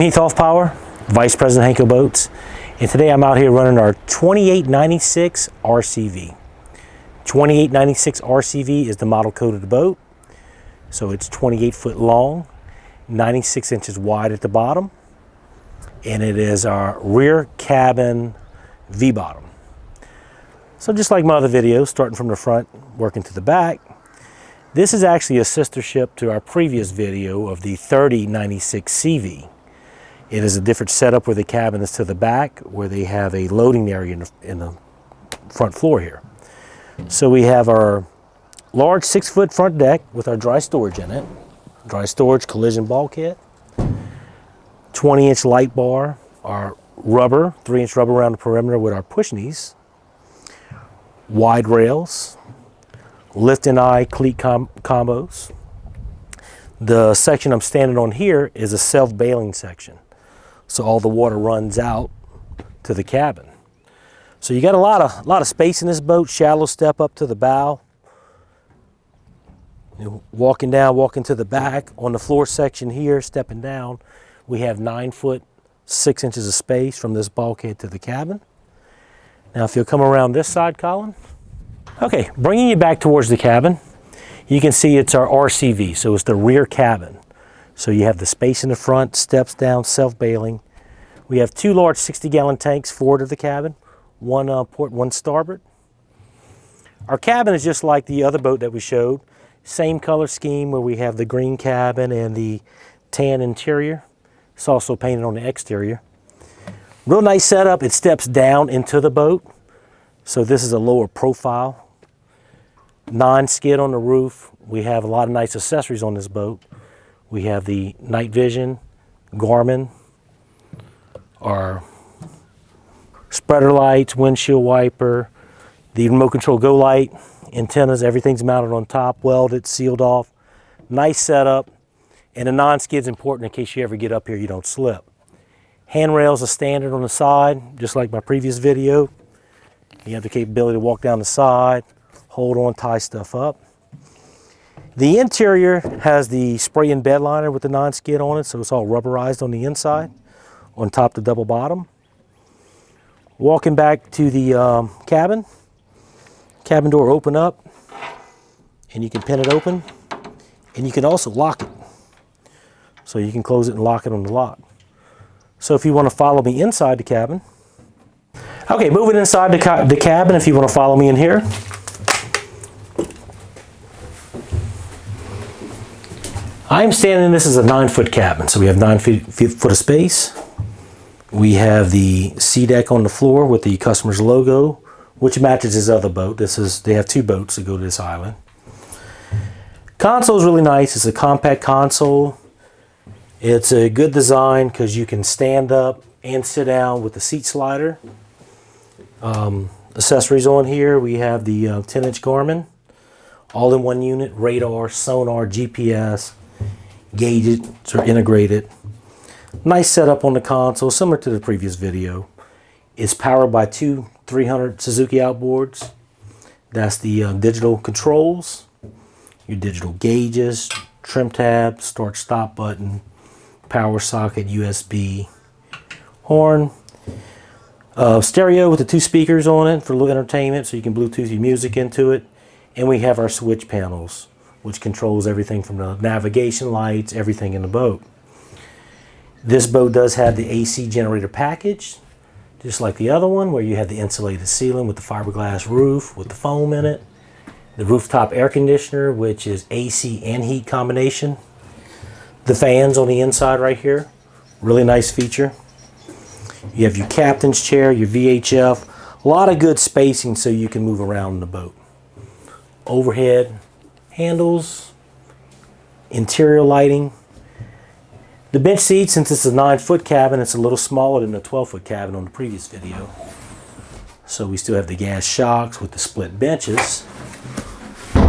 Heath Off Power, Vice President Hanko Boats, and today I'm out here running our 2896 RCV. 2896 RCV is the model code of the boat, so it's 28 foot long, 96 inches wide at the bottom, and it is our rear cabin V-bottom. So just like my other videos, starting from the front, working to the back, this is actually a sister ship to our previous video of the 3096 CV. It is a different setup where the cabin is to the back, where they have a loading area in the front floor here. So we have our large 6-foot front deck with our dry storage in it. Dry storage collision bulkhead. 20-inch light bar, our rubber, 3-inch rubber around the perimeter with our push knees. Wide rails, lift and eye cleat combos. The section I'm standing on here is a self-bailing section. So all the water runs out to the cabin. So you got a lot of space in this boat. Shallow step up to the bow. Walking to the back on the floor section here, stepping down, we have 9 foot 6 inches of space from this bulkhead to the cabin. Now if you'll come around this side, Colin. Okay, bringing you back towards the cabin, you can see it's our RCV, so it's the rear cabin. So you have the space in the front, steps down, self-bailing. We have 2 large 60-gallon tanks forward of the cabin, one port, one starboard. Our cabin is just like the other boat that we showed. Same color scheme where we have the green cabin and the tan interior. It's also painted on the exterior. Real nice setup. It steps down into the boat. So this is a lower profile. Non-skid on the roof. We have a lot of nice accessories on this boat. We have the night vision, Garmin, our spreader lights, windshield wiper, the remote control go light, antennas, everything's mounted on top, welded, sealed off. Nice setup, and a non-skid's important in case you ever get up here you don't slip. Handrails are standard on the side, just like my previous video. You have the capability to walk down the side, hold on, tie stuff up. The interior has the spray-in bed liner with the non-skid on it, so it's all rubberized on the inside, on top the double bottom. Walking back to the cabin door open up, and you can pin it open, and you can also lock it. So you can close it and lock it on the lock. So if you want to follow me inside the cabin. Okay, moving inside the cabin, if you want to follow me in here. I'm standing, this is a 9-foot cabin, so we have 9 foot of space. We have the sea deck on the floor with the customer's logo, which matches his other boat. They have 2 boats that go to this island. Console is really nice. It's a compact console. It's a good design because you can stand up and sit down with the seat slider. Accessories on here, we have the 10-inch Garmin, all-in-one unit, radar, sonar, GPS, gauges are integrated. Nice setup on the console, similar to the previous video. It's powered by 2 300 Suzuki outboards. That's the digital controls, your digital gauges, trim tab, start stop button, power socket, USB, horn. Stereo with the 2 speakers on it for a little entertainment, so you can Bluetooth your music into it. And we have our switch panels, which controls everything from the navigation lights, everything in the boat. This boat does have the AC generator package, just like the other one, where you have the insulated ceiling with the fiberglass roof with the foam in it. The rooftop air conditioner, which is AC and heat combination. The fans on the inside right here, really nice feature. You have your captain's chair, your VHF, a lot of good spacing so you can move around in the boat. Overhead handles, interior lighting. The bench seat, since it's a 9-foot cabin, it's a little smaller than the 12-foot cabin on the previous video. So we still have the gas shocks with the split benches,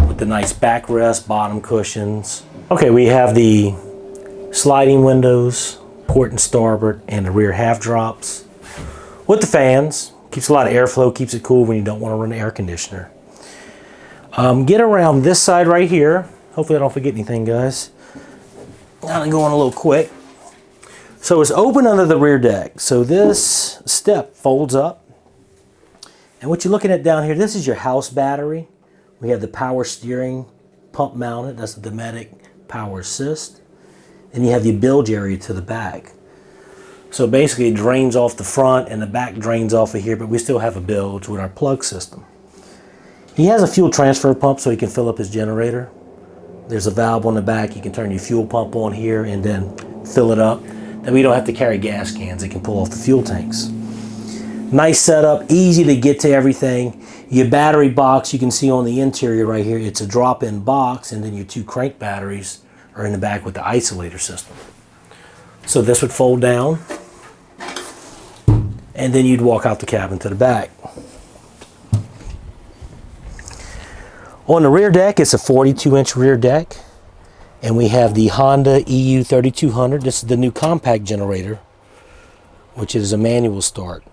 with the nice backrest, bottom cushions. Okay, we have the sliding windows, port and starboard, and the rear half drops. With the fans, keeps a lot of airflow, keeps it cool when you don't want to run the air conditioner. Get around this side right here. Hopefully I don't forget anything, guys. I'm going a little quick. So it's open under the rear deck. So this step folds up. And what you're looking at down here, this is your house battery. We have the power steering pump mounted. That's the Dometic power assist. And you have your bilge area to the back. So basically it drains off the front and the back drains off of here, but we still have a bilge with our plug system. He has a fuel transfer pump so he can fill up his generator. There's a valve on the back. You can turn your fuel pump on here and then fill it up. Then we don't have to carry gas cans. It can pull off the fuel tanks. Nice setup, easy to get to everything. Your battery box, you can see on the interior right here, it's a drop-in box, and then your 2 crank batteries are in the back with the isolator system. So this would fold down, and then you'd walk out the cabin to the back. On the rear deck, it's a 42-inch rear deck, and we have the Honda EU 3200. This is the new compact generator, which is a manual start,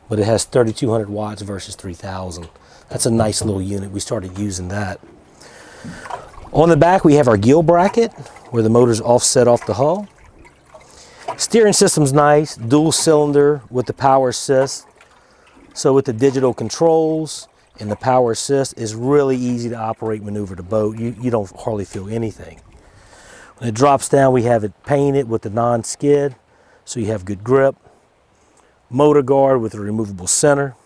but it has 3,200 watts versus 3,000. That's a nice little unit. We started using that. On the back, we have our Gil bracket, where the motor's offset off the hull. Steering system's nice, dual cylinder with the power assist. So with the digital controls and the power assist, it's really easy to operate, maneuver the boat. You don't hardly feel anything. When it drops down, we have it painted with the non-skid, so you have good grip. Motor guard with a removable center.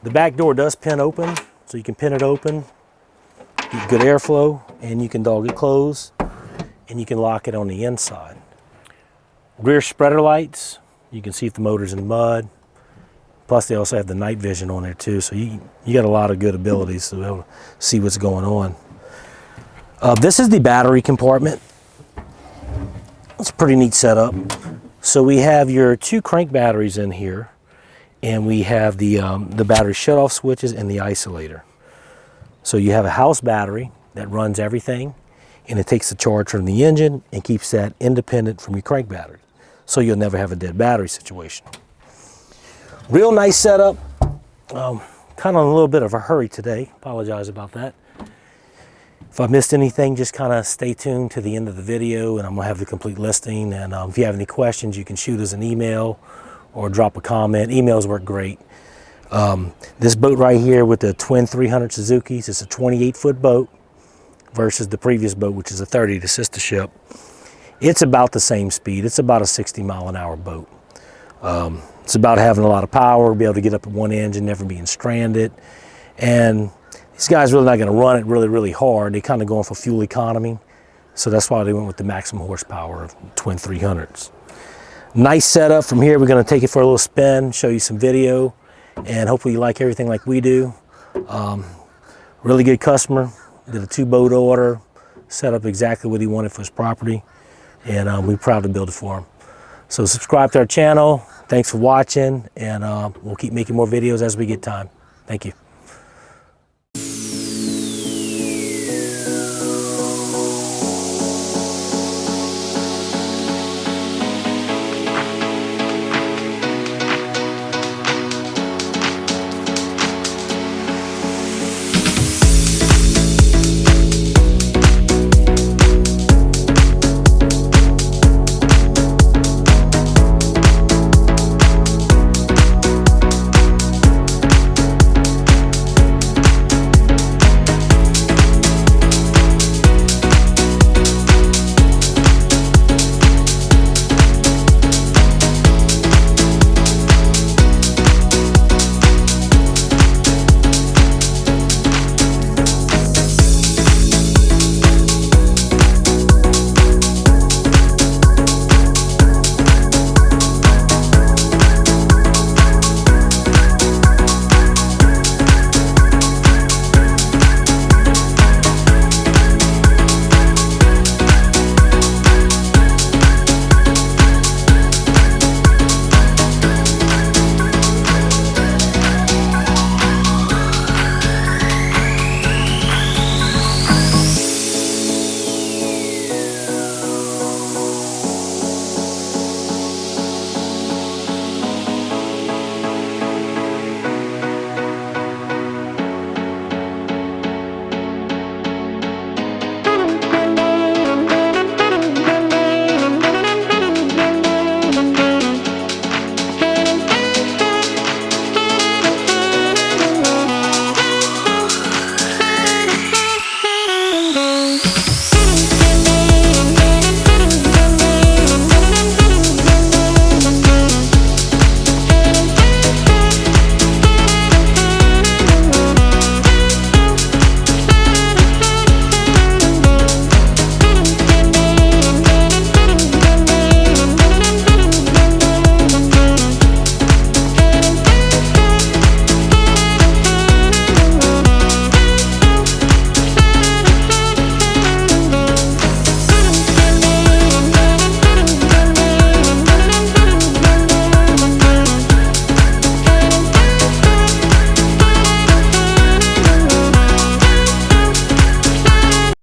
The back door does pin open, so you can pin it open, get good airflow, and you can dog it closed, and you can lock it on the inside. Rear spreader lights, you can see if the motor's in mud. Plus they also have the night vision on there too, so you got a lot of good abilities to be able to see what's going on. This is the battery compartment. It's a pretty neat setup. So we have your 2 crank batteries in here, and we have the battery shutoff switches and the isolator. So you have a house battery that runs everything, and it takes the charge from the engine and keeps that independent from your crank battery. So you'll never have a dead battery situation. Real nice setup. Kind of in a little bit of a hurry today. Apologize about that. If I missed anything, just kind of stay tuned to the end of the video, and I'm going to have the complete listing. And if you have any questions, you can shoot us an email or drop a comment. Emails work great. This boat right here with the twin 300 Suzukis, it's a 28-foot boat versus the previous boat, which is a 30 to sister ship. It's about the same speed. It's about a 60-mile-an-hour boat. It's about having a lot of power, be able to get up at one engine, never being stranded. And these guys really not going to run it really hard. They're kind of going for fuel economy. So that's why they went with the maximum horsepower of twin 300s. Nice setup. From here, we're going to take it for a little spin, show you some video, and hopefully you like everything like we do. Really good customer. Did a 2-boat order, set up exactly what he wanted for his property, and we're proud to build it for him. So subscribe to our channel. Thanks for watching, and we'll keep making more videos as we get time. Thank you.